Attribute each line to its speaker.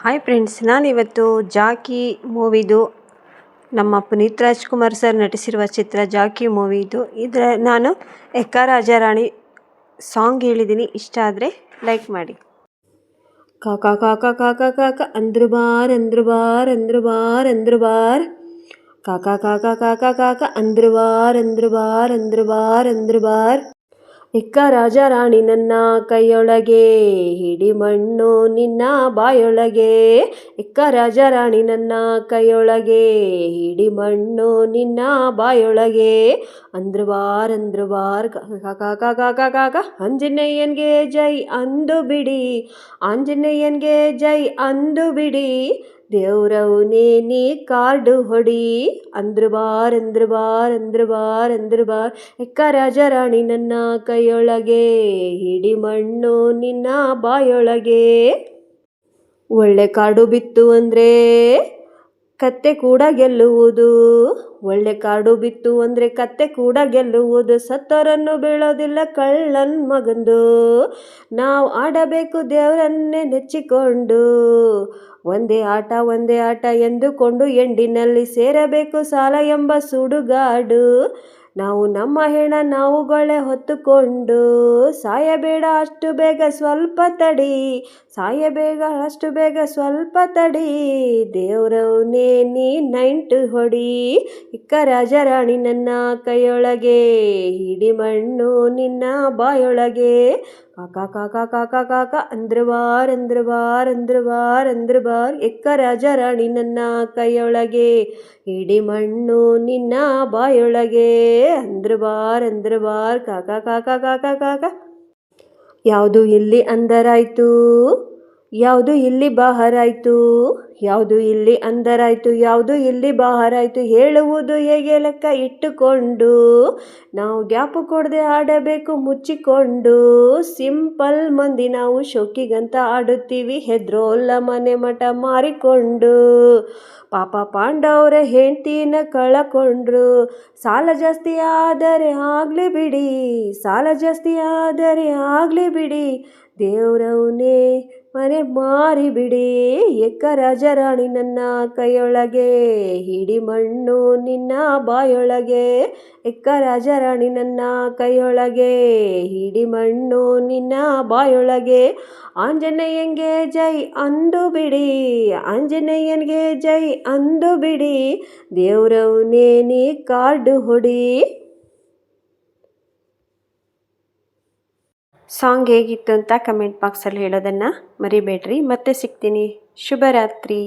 Speaker 1: Hi friends, ನಾನಿವತ್ತು ಜಾಕಿ ಮೂವಿದು ನಮ್ಮ Puneeth Rajkumar sir ನಟಿಸಿರುವ ಚಿತ್ರ ಜಾಕಿ ಮೂವಿದು ನಾನು ಎಕ್ಕ ರಾಜ ರಾಣಿ ಸಾಂಗ್ ಹೇಳಿದ್ದೀನಿ. ಇಷ್ಟ ಆದರೆ ಲೈಕ್ ಮಾಡಿ. ಕಾಕ ಕಾಕ ಕಾಕ ಕಾಕ ಅಂದ್ರು ಬಾರ್ ಅಂದ್ರು ಬಾರ್ ಅಂದ್ರು ಬಾರ್ ಅಂದ್ರು ಬಾರ್ ಕಾಕ ಕಾಕ ಕಾಕ ಕಾಕ ಅಂದ್ರು ಬಾರ್ ಅಂದ್ರು ಬಾರ್ ಅಂದ್ರು ಬಾರ್ ಅಂದ್ರು ಬಾರ್ ಎಕ್ಕ ರಾಜ ರಾಣಿ ನನ್ನ ಕೈಯೊಳಗೆ ಹಿಡಿ ಮಣ್ಣು ನಿನ್ನ ಬಾಯೊಳಗೆ. ಎಕ್ಕ ರಾಜ ರಾಣಿ ನನ್ನ ಕೈಯೊಳಗೆ ಹಿಡಿ ಮಣ್ಣು ನಿನ್ನ ಬಾಯೊಳಗೆ. ಅಂದ್ರು ಬಾರ್ ಕಾಕ ಕಾಕ ಕಾಕ ಆಂಜನೇಯನ್ಗೆ ಜೈ ಅಂದು ಬಿಡಿ, ಆಂಜನೇಯನ್ಗೆ ಜೈ ಅಂದು ಬಿಡಿ. ದೇವ್ರವನೇ ನೀ ಕಾರ್ಡು ಹೊಡಿ. ಅಂದ್ರು ಬಾರ್ ಅಂದ್ರು ಬಾರ್ ಅಂದ್ರು ಬಾರ್ ಅಂದ್ರು ಬಾರ್ ಎಕ್ಕ ರಾಜ ರಾಣಿ ನನ್ನ ಕೈಯೊಳಗೆ ಹಿಡಿ ಮಣ್ಣು ನಿನ್ನ ಬಾಯೊಳಗೆ. ಒಳ್ಳೆ ಕಾಡು ಬಿತ್ತು ಅಂದ್ರೆ ಕತ್ತೆ ಕೂಡ ಗೆಲ್ಲುವುದು, ಒಳ್ಳೆ ಕಾಡು ಬಿತ್ತು ಅಂದ್ರೆ ಕತ್ತೆ ಕೂಡ ಗೆಲ್ಲುವುದು. ಸತ್ತವರನ್ನು ಬೀಳೋದಿಲ್ಲ ಕಳ್ಳನ್ ಮಗಂದು, ನಾವು ಆಡಬೇಕು ದೇವರನ್ನೇ ನೆಚ್ಚಿಕೊಂಡು. ಒಂದೇ ಆಟ ಎಂದುಕೊಂಡು ಎಂಡಿನಲ್ಲಿ ಸೇರಬೇಕು ಸಾಲ ಎಂಬ ಸುಡುಗಾಡು. ನಾವು ನಮ್ಮ ಹೆಣ ನಾವುಗಳೇ ಹೊತ್ತುಕೊಂಡು ಸಾಯಬೇಡ ಅಷ್ಟು ಬೇಗ ಸ್ವಲ್ಪ ತಡಿ, ಸಾಯಬೇಗ ಅಷ್ಟು ಬೇಗ ಸ್ವಲ್ಪ ತಡಿ. ದೇವ್ರವನೇ ನೀ ನೈಂಟು ಹೊಡಿ. ಎಕ್ಕ ರಾಜ ರಾಣಿ ನನ್ನ ಕೈಯೊಳಗೆ ಹಿಡಿ ಮಣ್ಣು ನಿನ್ನ ಬಾಯೊಳಗೆ. ಕಾಕ ಕಾಕ ಕಾಕ ಕಾಕ ಅಂದ್ರು ಬಾರ್ ಅಂದ್ರು ಬಾರ್ ಅಂದ್ರು ಬಾರ್ ಅಂದ್ರು ಬಾರ್ ಎಕ್ಕ ರಾಜ ರಾಣಿ ನನ್ನ ಕೈಯೊಳಗೆ ಹಿಡಿ ಮಣ್ಣು ನಿನ್ನ ಬಾಯೊಳಗೆ. ಅಂದ್ರು ಬಾರ್ ಕಾಕ ಕಾಕ ಕಾಕ ಕಾಕ. ಯಾವುದು ಇಲ್ಲಿ ಅಂದರಾಯ್ತು, ಯಾವುದು ಇಲ್ಲಿ ಬಾಹರಾಯ್ತು, ಯಾವುದು ಇಲ್ಲಿ ಅಂದರಾಯ್ತು, ಯಾವುದು ಇಲ್ಲಿ ಬಾಹರಾಯ್ತು. ಹೇಳುವುದು ಹೇಗೆ ಲೆಕ್ಕ ಇಟ್ಟುಕೊಂಡು, ನಾವು ಗ್ಯಾಪು ಕೊಡದೆ ಆಡಬೇಕು ಮುಚ್ಚಿಕೊಂಡು. ಸಿಂಪಲ್ ಮಂದಿ ನಾವು ಶೋಕಿಗಂತ ಆಡುತ್ತೀವಿ, ಹೆದ್ರೋಲ್ಲ ಮನೆ ಮಠ ಮಾರಿಕೊಂಡು. ಪಾಪ ಪಾಂಡವರ ಹೆಂಡ್ತಿನ ಕಳಕೊಂಡ್ರು, ಸಾಲ ಜಾಸ್ತಿ ಆದರೆ ಆಗ್ಲಿ ಬಿಡಿ, ಸಾಲ ಜಾಸ್ತಿ ಆದರೆ ಆಗ್ಲಿ ಬಿಡಿ. ದೇವ್ರವನೇ ಮನೆ ಮಾರಿಬಿಡಿ. ಎಕ್ಕ ರಾಜ ರಾಣಿ ನನ್ನ ಕೈಯೊಳಗೆ ಹಿಡಿ ಮಣ್ಣು ನಿನ್ನ ಬಾಯೊಳಗೆ. ಎಕ್ಕ ರಾಜ ರಾಣಿ ನನ್ನ ಕೈಯೊಳಗೆ ಹಿಡಿ ಮಣ್ಣು ನಿನ್ನ ಬಾಯೊಳಗೆ. ಆಂಜನೇಯನ್ಗೆ ಜೈ ಅಂದು ಬಿಡಿ, ಆಂಜನೇಯನ್ಗೆ ಜೈ ಅಂದು ಬಿಡಿ. ದೇವ್ರವನೇ ನೀ ಕಾರ್ಡು ಹೊಡಿ. ಸಾಂಗ್ ಹೇಗಿತ್ತು ಅಂತ ಕಮೆಂಟ್ ಬಾಕ್ಸಲ್ಲಿ ಹೇಳೋದನ್ನು ಮರಿಬೇಡ್ರಿ. ಮತ್ತೆ ಸಿಗ್ತೀನಿ. ಶುಭರಾತ್ರಿ.